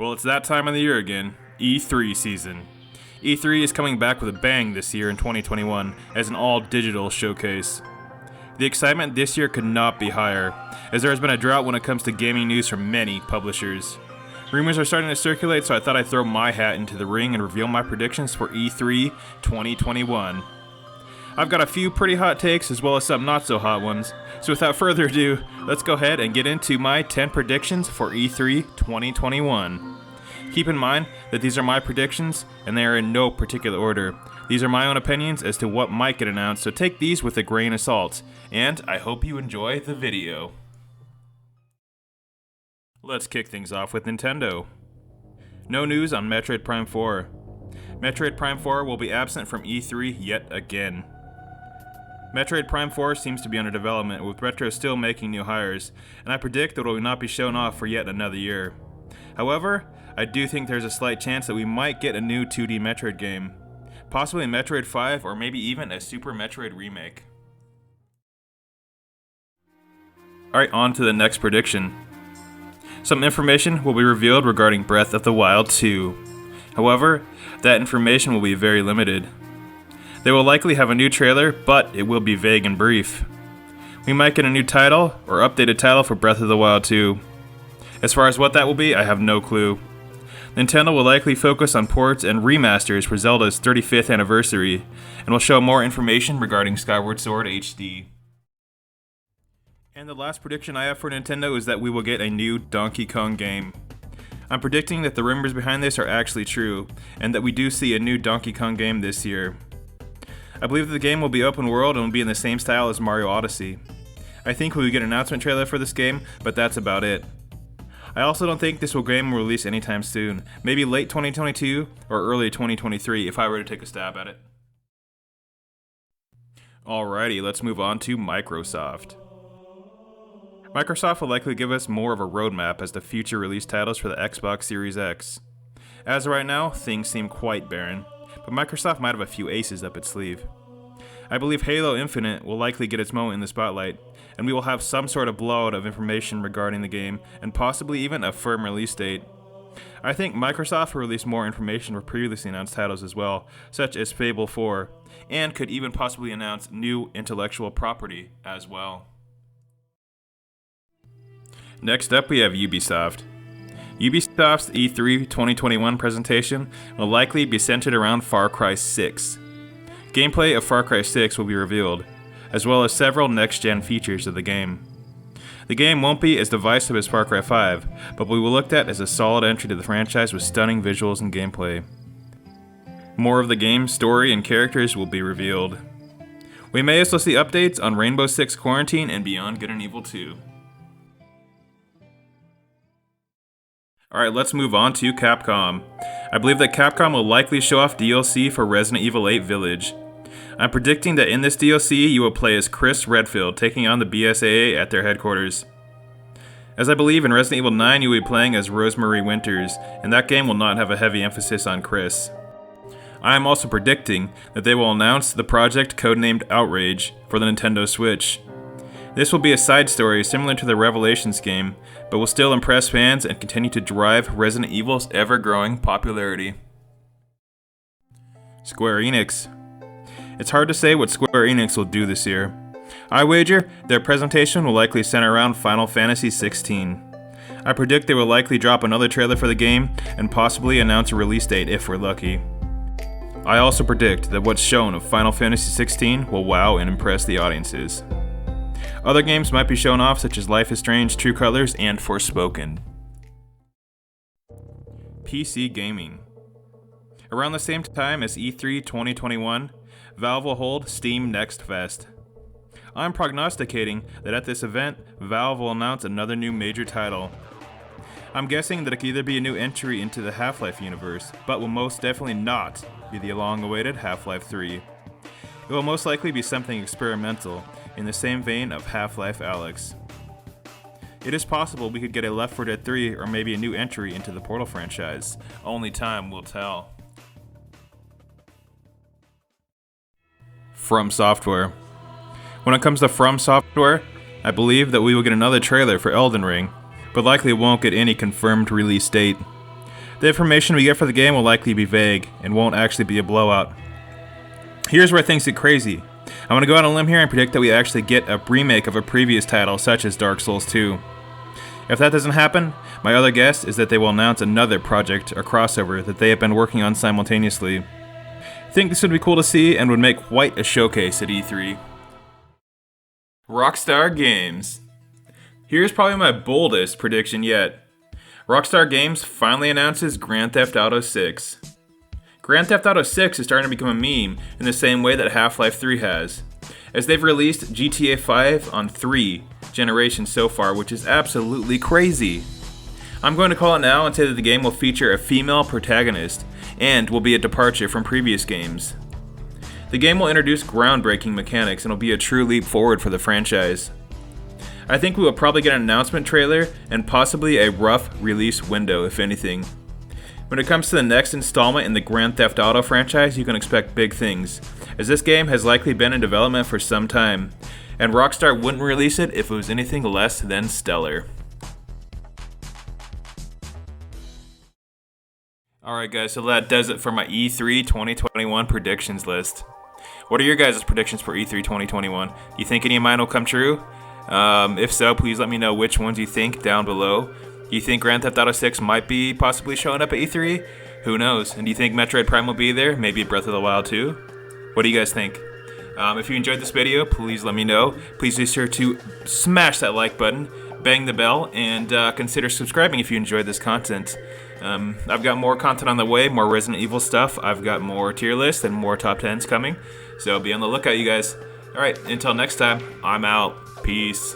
Well, it's that time of the year again, E3 season. E3 is coming back with a bang this year in 2021 as an all-digital showcase. The excitement this year could not be higher, as there has been a drought when it comes to gaming news from many publishers. Rumors are starting to circulate, so I thought I'd throw my hat into the ring and reveal my predictions for E3 2021. I've got a few pretty hot takes as well as some not so hot ones, so without further ado, let's go ahead and get into my 10 predictions for E3 2021. Keep in mind that these are my predictions and they are in no particular order. These are my own opinions as to what might get announced, so take these with a grain of salt, and I hope you enjoy the video. Let's kick things off with Nintendo. No news on Metroid Prime 4. Metroid Prime 4 will be absent from E3 yet again. Metroid Prime 4 seems to be under development, with Retro still making new hires, and I predict that it will not be shown off for yet another year. However, I do think there's a slight chance that we might get a new 2D Metroid game. Possibly Metroid 5 or maybe even a Super Metroid remake. Alright, on to the next prediction. Some information will be revealed regarding Breath of the Wild 2. However, that information will be very limited. They will likely have a new trailer, but it will be vague and brief. We might get a new title or updated title for Breath of the Wild 2. As far as what that will be, I have no clue. Nintendo will likely focus on ports and remasters for Zelda's 35th anniversary, and will show more information regarding Skyward Sword HD. And the last prediction I have for Nintendo is that we will get a new Donkey Kong game. I'm predicting that the rumors behind this are actually true, and that we do see a new Donkey Kong game this year. I believe that the game will be open world and will be in the same style as Mario Odyssey. I think we will get an announcement trailer for this game, but that's about it. I also don't think this game will release anytime soon, maybe late 2022 or early 2023 if I were to take a stab at it. Alrighty, let's move on to Microsoft. Microsoft will likely give us more of a roadmap as to future release titles for the Xbox Series X. As of right now, things seem quite barren, but Microsoft might have a few aces up its sleeve. I believe Halo Infinite will likely get its moment in the spotlight, and we will have some sort of blowout of information regarding the game, and possibly even a firm release date. I think Microsoft will release more information for previously announced titles as well, such as Fable 4, and could even possibly announce new intellectual property as well. Next up, we have Ubisoft. Ubisoft's E3 2021 presentation will likely be centered around Far Cry 6. Gameplay of Far Cry 6 will be revealed, as well as several next-gen features of the game. The game won't be as divisive as Far Cry 5, but we will look at as a solid entry to the franchise with stunning visuals and gameplay. More of the game's story and characters will be revealed. We may also see updates on Rainbow Six Quarantine and Beyond Good and Evil 2. Alright, let's move on to Capcom. I believe that Capcom will likely show off DLC for Resident Evil 8 Village. I'm predicting that in this DLC you will play as Chris Redfield taking on the BSAA at their headquarters. As I believe in Resident Evil 9 you will be playing as Rosemary Winters, and that game will not have a heavy emphasis on Chris. I am also predicting that they will announce the project codenamed Outrage for the Nintendo Switch. This will be a side story similar to the Revelations game, but will still impress fans and continue to drive Resident Evil's ever-growing popularity. Square Enix. It's hard to say what Square Enix will do this year. I wager their presentation will likely center around Final Fantasy XVI. I predict they will likely drop another trailer for the game and possibly announce a release date if we're lucky. I also predict that what's shown of Final Fantasy XVI will wow and impress the audiences. Other games might be shown off, such as Life is Strange, True Colors, and Forspoken. PC Gaming. Around the same time as E3 2021, Valve will hold Steam Next Fest. I'm prognosticating that at this event, Valve will announce another new major title. I'm guessing that it could either be a new entry into the Half-Life universe, but will most definitely not be the long-awaited Half-Life 3. It will most likely be something experimental, in the same vein of Half-Life Alyx. It is possible we could get a Left 4 Dead 3 or maybe a new entry into the Portal franchise. Only time will tell. FromSoftware. When it comes to FromSoftware, I believe that we will get another trailer for Elden Ring, but likely won't get any confirmed release date. The information we get for the game will likely be vague and won't actually be a blowout. Here's where things get crazy. I'm going to go out on a limb here and predict that we actually get a remake of a previous title such as Dark Souls 2. If that doesn't happen, my other guess is that they will announce another project or crossover that they have been working on simultaneously. I think this would be cool to see and would make quite a showcase at E3. Rockstar Games. Here's probably my boldest prediction yet. Rockstar Games finally announces Grand Theft Auto 6. Grand Theft Auto 6 is starting to become a meme in the same way that Half-Life 3 has, as they've released GTA 5 on 3 generations so far, which is absolutely crazy. I'm going to call it now and say that the game will feature a female protagonist and will be a departure from previous games. The game will introduce groundbreaking mechanics and will be a true leap forward for the franchise. I think we will probably get an announcement trailer and possibly a rough release window, if anything. When it comes to the next installment in the Grand Theft Auto franchise, you can expect big things, as this game has likely been in development for some time, and Rockstar wouldn't release it if it was anything less than stellar. Alright guys, so that does it for my E3 2021 predictions list. What are your guys' predictions for E3 2021? Do you think any of mine will come true? If so, please let me know which ones you think down below. Do you think Grand Theft Auto 6 might be possibly showing up at E3? Who knows? And do you think Metroid Prime will be there? Maybe Breath of the Wild 2? What do you guys think? If you enjoyed this video, please let me know. Please be sure to smash that like button, bang the bell, and consider subscribing if you enjoyed this content. I've got more content on the way, more Resident Evil stuff. I've got more tier lists and more top 10s coming. So be on the lookout, you guys. Alright, until next time, I'm out. Peace.